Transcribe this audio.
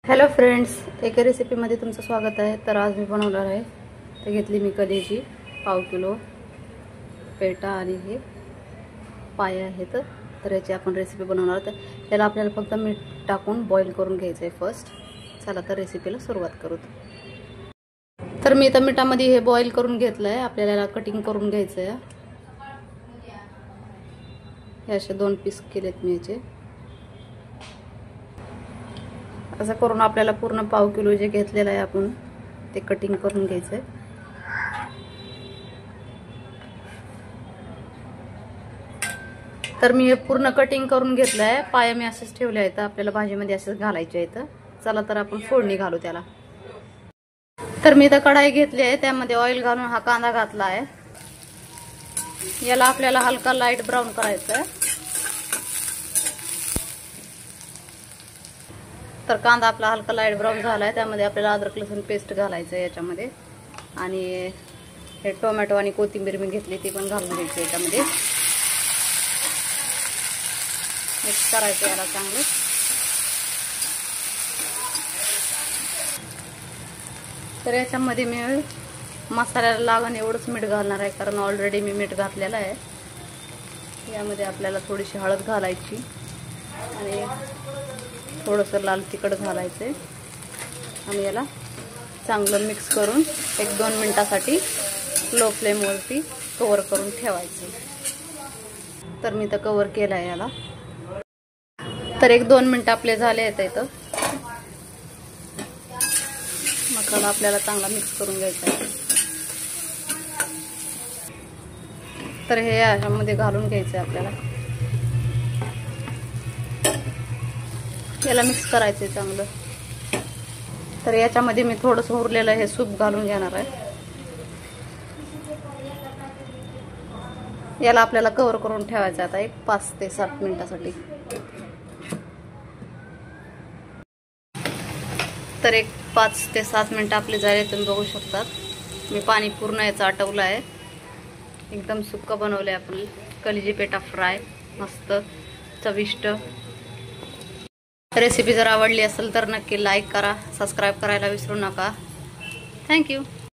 Hello friends, एका रेसिपीमध्ये तुमचं स्वागत आहे। तर आज मी बनवणार आहे, तर घेतली मी कलेजी पाव किलो पेटा आणि हे पाय आहेत। तर याची आपण रेसिपी बनवणार। तर त्याला आपल्याला फक्त मीठ टाकून बॉईल करून घ्यायचं आहे फर्स्ट। चला तर रेसिपीला सुरुवात करू। तर मी इथं मिठामध्ये हे बॉईल करून घेतलं आहे। आपल्याला कटिंग करून घ्यायचं आहे। हे असे 2 पीस केलेत मी याचे। असं करून आपल्याला पूर्ण पाव किलो जे घेतलेलं आहे आपण ते कटिंग करून घ्यायचंय। तर मी हे पूर्ण कटिंग करून घेतलंय। पाय मी असेच ठेवले आहेत, आपल्याला भाजीमध्ये असेच घालायचे आहेत। चला तर आपण फोडणी घालू त्याला। तर मी इथं कढाई घेतली आहे, त्यामध्ये ऑइल घालून हा कांदा घातला आहे। याला आपल्याला हलका लाईट ब्राऊन करायचा आहे। तर कांदा आपला हलका लाईट ब्राऊन झालाय, त्यामध्ये आपल्याला अद्रक लसूण पेस्ट घालायचं आहे याच्यामध्ये। आणि हे टोमॅटो आणि कोथिंबीर मी घेतली ती पण घालून द्यायची याच्यामध्ये। मिक्स करायचं याला चांगलं। तर याच्यामध्ये मी मसाल्याला लागण एवढंच मीठ घालणार आहे, कारण ऑलरेडी मी मीठ घातलेलं आहे। यामध्ये आपल्याला थोडीशी हळद घालायची आणि थोडंसं लाल तिखट घालायचं आणि याला चांगलं मिक्स करून 1-2 मिनिटासाठी लो फ्लेमवरती कव्हर करून ठेवायचं। तर मी तर कव्हर केलं आहे याला। तर 1-2 मिनिट आपले झाले आहेत। इथं मसाला आपल्याला चांगला मिक्स करून घ्यायचा आहे। तर हे याच्यामध्ये घालून घ्यायचं आहे आपल्याला। याला मिक्स करायचं आहे चांगलं। तर याच्यामध्ये मी थोडंसं उरलेलं हे सूप घालून घेणार आहे। याला आपल्याला कव्हर करून ठेवायचं आता 5 ते 7 मिनिटासाठी। तर 5 ते 7 मिनिटं आपले झाले, तुम्ही बघू शकतात। मी पाणी पूर्ण याचं आटवलं आहे। एकदम सुक्क बनवलंय आपण कलेजी पेटा फ्राय, मस्त चविष्ट। रेसिपी जर आवडली असेल तर नक्की लाईक करा, सबस्क्राईब करायला विसरू नका। थँक्यू।